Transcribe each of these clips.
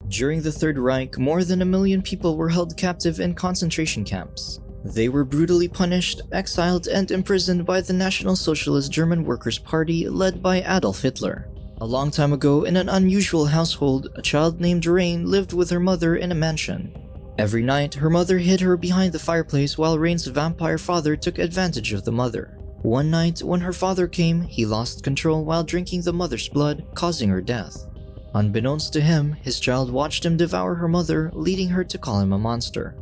During the Third Reich, more than 1 million people were held captive in concentration camps. They were brutally punished, exiled, and imprisoned by the National Socialist German Workers' Party led by Adolf Hitler. A long time ago, in an unusual household, a child named Rayne lived with her mother in a mansion. Every night, her mother hid her behind the fireplace while Rayne's vampire father took advantage of the mother. One night, when her father came, he lost control while drinking the mother's blood, causing her death. Unbeknownst to him, his child watched him devour her mother, leading her to call him a monster.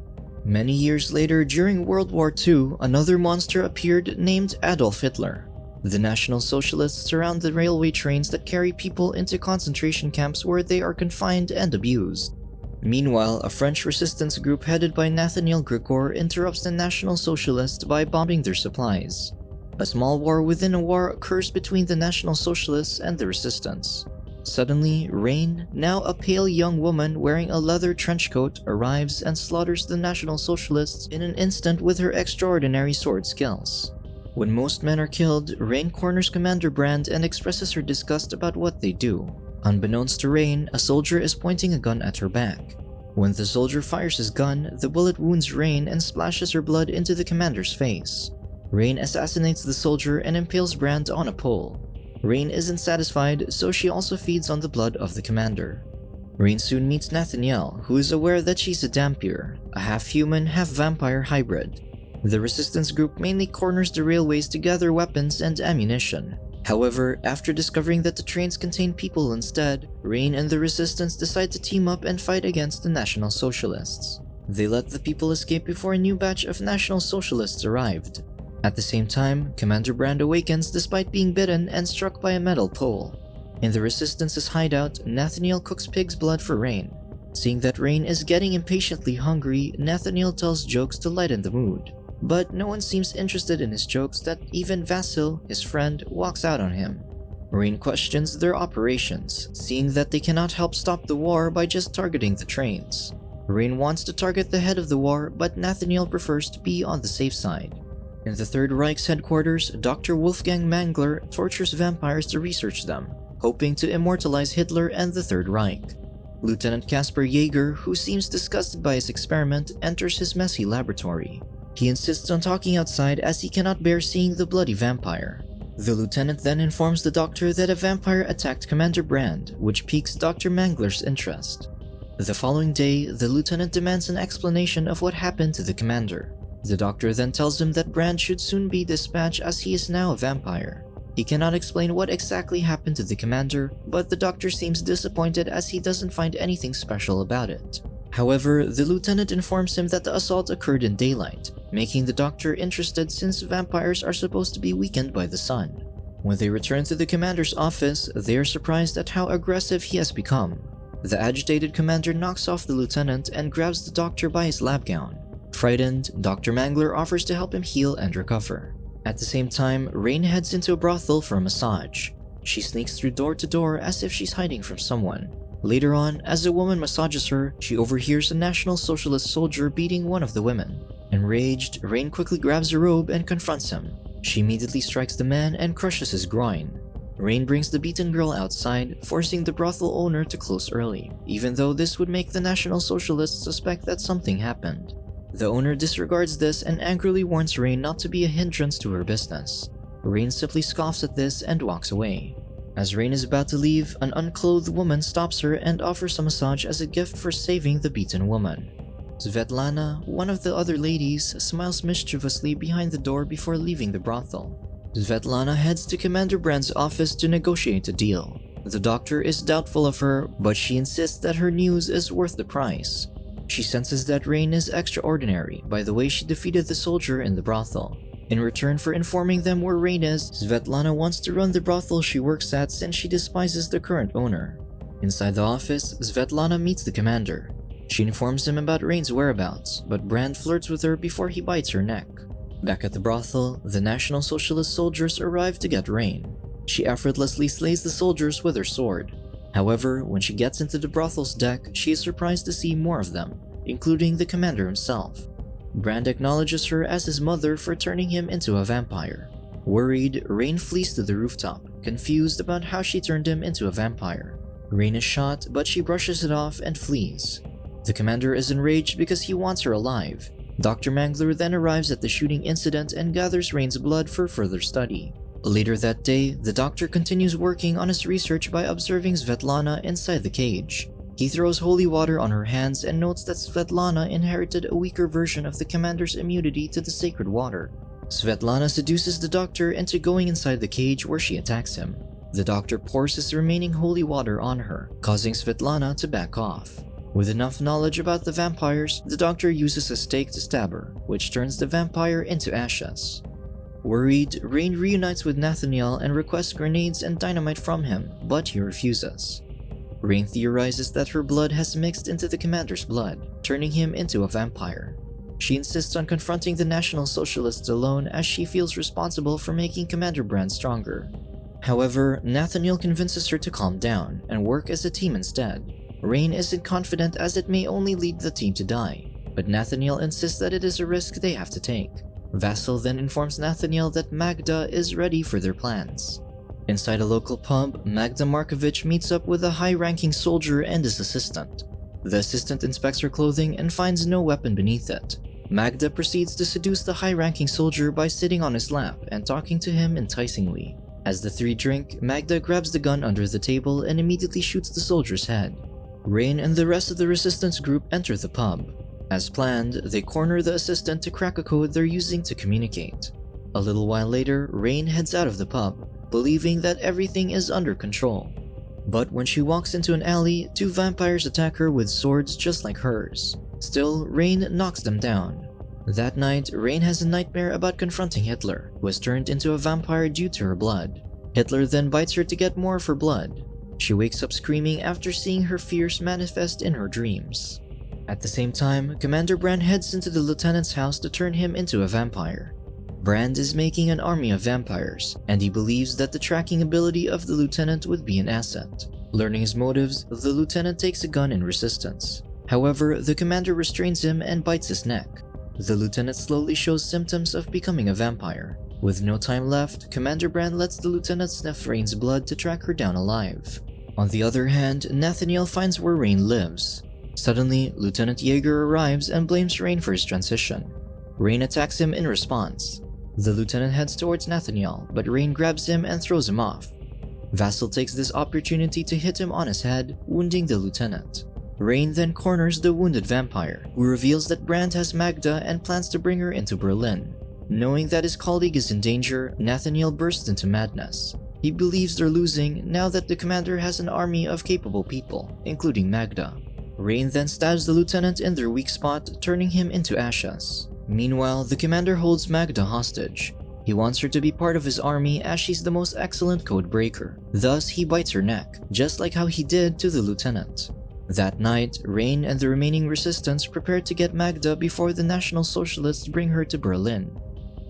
Many years later, during World War II, another monster appeared named Adolf Hitler. The National Socialists surround the railway trains that carry people into concentration camps where they are confined and abused. Meanwhile, a French resistance group headed by Nathaniel interrupts the National Socialists by bombing their supplies. A small war within a war occurs between the National Socialists and the resistance. Suddenly, Rayne, now a pale young woman wearing a leather trench coat, arrives and slaughters the National Socialists in an instant with her extraordinary sword skills. When most men are killed, Rayne corners Commander Brand and expresses her disgust about what they do. Unbeknownst to Rayne, a soldier is pointing a gun at her back. When the soldier fires his gun, the bullet wounds Rayne and splashes her blood into the commander's face. Rayne assassinates the soldier and impales Brand on a pole. Rayne isn't satisfied, so she also feeds on the blood of the commander. Rayne soon meets Nathaniel, who is aware that she's a dhampir, a half-human, half-vampire hybrid. The resistance group mainly corners the railways to gather weapons and ammunition. However, after discovering that the trains contain people instead, Rayne and the resistance decide to team up and fight against the National Socialists. They let the people escape before a new batch of National Socialists arrived. At the same time, Commander Brand awakens despite being bitten and struck by a metal pole. In the Resistance's hideout, Nathaniel cooks pig's blood for Rayne. Seeing that Rayne is getting impatiently hungry, Nathaniel tells jokes to lighten the mood. But no one seems interested in his jokes that even Vasil, his friend, walks out on him. Rayne questions their operations, seeing that they cannot help stop the war by just targeting the trains. Rayne wants to target the head of the war, but Nathaniel prefers to be on the safe side. In the Third Reich's headquarters, Dr. Wolfgang Mangler tortures vampires to research them, hoping to immortalize Hitler and the Third Reich. Lieutenant Caspar Jaeger, who seems disgusted by his experiment, enters his messy laboratory. He insists on talking outside as he cannot bear seeing the bloody vampire. The lieutenant then informs the doctor that a vampire attacked Commander Brand, which piques Dr. Mangler's interest. The following day, the lieutenant demands an explanation of what happened to the commander. The doctor then tells him that Brand should soon be dispatched as he is now a vampire. He cannot explain what exactly happened to the commander, but the doctor seems disappointed as he doesn't find anything special about it. However, the lieutenant informs him that the assault occurred in daylight, making the doctor interested since vampires are supposed to be weakened by the sun. When they return to the commander's office, they are surprised at how aggressive he has become. The agitated commander knocks off the lieutenant and grabs the doctor by his lab gown. Frightened, Dr. Mangler offers to help him heal and recover. At the same time, Rayne heads into a brothel for a massage. She sneaks through door to door as if she's hiding from someone. Later on, as a woman massages her, she overhears a National Socialist soldier beating one of the women. Enraged, Rayne quickly grabs a robe and confronts him. She immediately strikes the man and crushes his groin. Rayne brings the beaten girl outside, forcing the brothel owner to close early, even though this would make the National Socialists suspect that something happened. The owner disregards this and angrily warns Rayne not to be a hindrance to her business. Rayne simply scoffs at this and walks away. As Rayne is about to leave, an unclothed woman stops her and offers a massage as a gift for saving the beaten woman. Svetlana, one of the other ladies, smiles mischievously behind the door before leaving the brothel. Svetlana heads to Commander Brand's office to negotiate a deal. The doctor is doubtful of her, but she insists that her news is worth the price. She senses that Rayne is extraordinary by the way she defeated the soldier in the brothel. In return for informing them where Rayne is, Svetlana wants to run the brothel she works at since she despises the current owner. Inside the office, Svetlana meets the commander. She informs him about Rayne's whereabouts, but Brand flirts with her before he bites her neck. Back at the brothel, the National Socialist soldiers arrive to get Rayne. She effortlessly slays the soldiers with her sword. However, when she gets into the brothel's deck, she is surprised to see more of them, including the commander himself. Brand acknowledges her as his mother for turning him into a vampire. Worried, Rayne flees to the rooftop, confused about how she turned him into a vampire. Rayne is shot, but she brushes it off and flees. The commander is enraged because he wants her alive. Dr. Mangler then arrives at the shooting incident and gathers Rayne's blood for further study. Later that day, the doctor continues working on his research by observing Svetlana inside the cage. He throws holy water on her hands and notes that Svetlana inherited a weaker version of the commander's immunity to the sacred water. Svetlana seduces the doctor into going inside the cage where she attacks him. The doctor pours his remaining holy water on her, causing Svetlana to back off. With enough knowledge about the vampires, the doctor uses a stake to stab her, which turns the vampire into ashes. Worried, Rayne reunites with Nathaniel and requests grenades and dynamite from him, but he refuses. Rayne theorizes that her blood has mixed into the commander's blood, turning him into a vampire. She insists on confronting the National Socialists alone as she feels responsible for making Commander Brand stronger. However, Nathaniel convinces her to calm down and work as a team instead. Rayne isn't confident as it may only lead the team to die, but Nathaniel insists that it is a risk they have to take. Vasil then informs Nathaniel that Magda is ready for their plans. Inside a local pub, Magda Markovich meets up with a high-ranking soldier and his assistant. The assistant inspects her clothing and finds no weapon beneath it. Magda proceeds to seduce the high-ranking soldier by sitting on his lap and talking to him enticingly. As the three drink, Magda grabs the gun under the table and immediately shoots the soldier's head. Rayne and the rest of the resistance group enter the pub. As planned, they corner the assistant to crack a code they're using to communicate. A little while later, Rayne heads out of the pub, believing that everything is under control. But when she walks into an alley, two vampires attack her with swords just like hers. Still, Rayne knocks them down. That night, Rayne has a nightmare about confronting Hitler, who has turned into a vampire due to her blood. Hitler then bites her to get more of her blood. She wakes up screaming after seeing her fears manifest in her dreams. At the same time, Commander Brand heads into the lieutenant's house to turn him into a vampire. Brand is making an army of vampires, and he believes that the tracking ability of the lieutenant would be an asset. Learning his motives, the lieutenant takes a gun in resistance. However, the commander restrains him and bites his neck. The lieutenant slowly shows symptoms of becoming a vampire. With no time left, Commander Brand lets the lieutenant sniff Rayne's blood to track her down alive. On the other hand, Nathaniel finds where Rayne lives. Suddenly, Lieutenant Jaeger arrives and blames Rayne for his transition. Rayne attacks him in response. The lieutenant heads towards Nathaniel, but Rayne grabs him and throws him off. Vasil takes this opportunity to hit him on his head, wounding the lieutenant. Rayne then corners the wounded vampire, who reveals that Brand has Magda and plans to bring her into Berlin. Knowing that his colleague is in danger, Nathaniel bursts into madness. He believes they're losing now that the commander has an army of capable people, including Magda. Rayne then stabs the lieutenant in their weak spot, turning him into ashes. Meanwhile, the commander holds Magda hostage. He wants her to be part of his army as she's the most excellent code breaker. Thus, he bites her neck, just like how he did to the lieutenant. That night, Rayne and the remaining resistance prepare to get Magda before the National Socialists bring her to Berlin.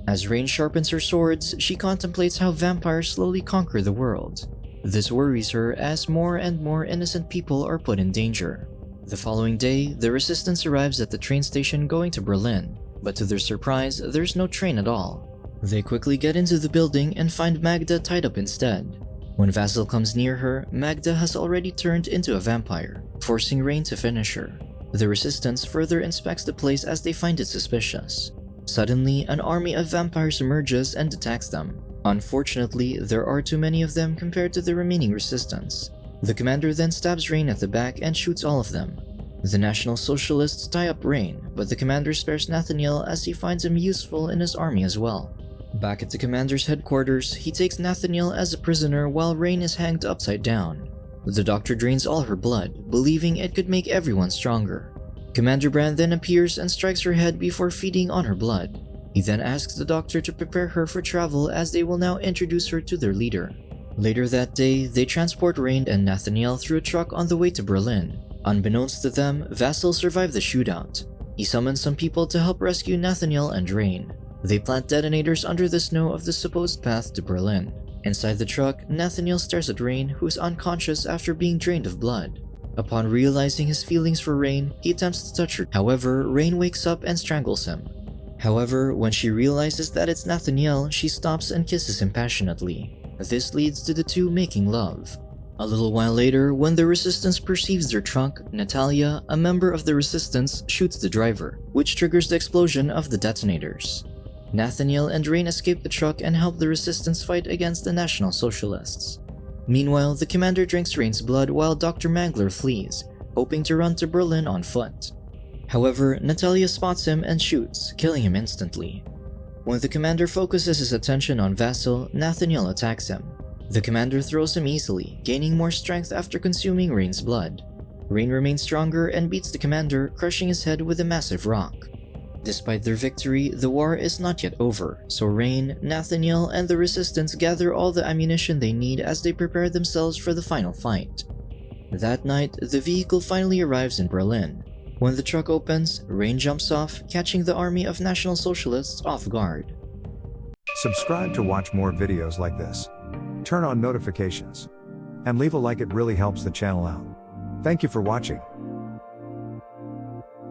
As Rayne sharpens her swords, she contemplates how vampires slowly conquer the world. This worries her as more and more innocent people are put in danger. The following day, the resistance arrives at the train station going to Berlin, but to their surprise, there's no train at all. They quickly get into the building and find Magda tied up instead. When Vasil comes near her, Magda has already turned into a vampire, forcing Rayne to finish her. The resistance further inspects the place as they find it suspicious. Suddenly, an army of vampires emerges and attacks them. Unfortunately, there are too many of them compared to the remaining resistance. The commander then stabs Rayne at the back and shoots all of them. The National Socialists tie up Rayne, but the commander spares Nathaniel as he finds him useful in his army as well. Back at the commander's headquarters, he takes Nathaniel as a prisoner while Rayne is hanged upside down. The doctor drains all her blood, believing it could make everyone stronger. Commander Brand then appears and strikes her head before feeding on her blood. He then asks the doctor to prepare her for travel as they will now introduce her to their leader. Later that day, they transport Rayne and Nathaniel through a truck on the way to Berlin. Unbeknownst to them, Vasil survived the shootout. He summons some people to help rescue Nathaniel and Rayne. They plant detonators under the snow of the supposed path to Berlin. Inside the truck, Nathaniel stares at Rayne, who is unconscious after being drained of blood. Upon realizing his feelings for Rayne, he attempts to touch her. However, Rayne wakes up and strangles him. However, when she realizes that it's Nathaniel, she stops and kisses him passionately. This leads to the two making love. A little while later, when the resistance perceives their truck, Natalia, a member of the resistance, shoots the driver, which triggers the explosion of the detonators. Nathaniel and Rayne escape the truck and help the resistance fight against the National Socialists. Meanwhile, the commander drinks Rayne's blood while Dr. Mangler flees, hoping to run to Berlin on foot. However, Natalia spots him and shoots, killing him instantly. When the commander focuses his attention on Vasil, Nathaniel attacks him. The commander throws him easily, gaining more strength after consuming Rayne's blood. Rayne remains stronger and beats the commander, crushing his head with a massive rock. Despite their victory, the war is not yet over, so Rayne, Nathaniel, and the resistance gather all the ammunition they need as they prepare themselves for the final fight. That night, the vehicle finally arrives in Berlin. When the truck opens, Rayne jumps off, catching the army of National Socialists off guard. Subscribe to watch more videos like this. Turn on notifications. And leave a like, it really helps the channel out. Thank you for watching.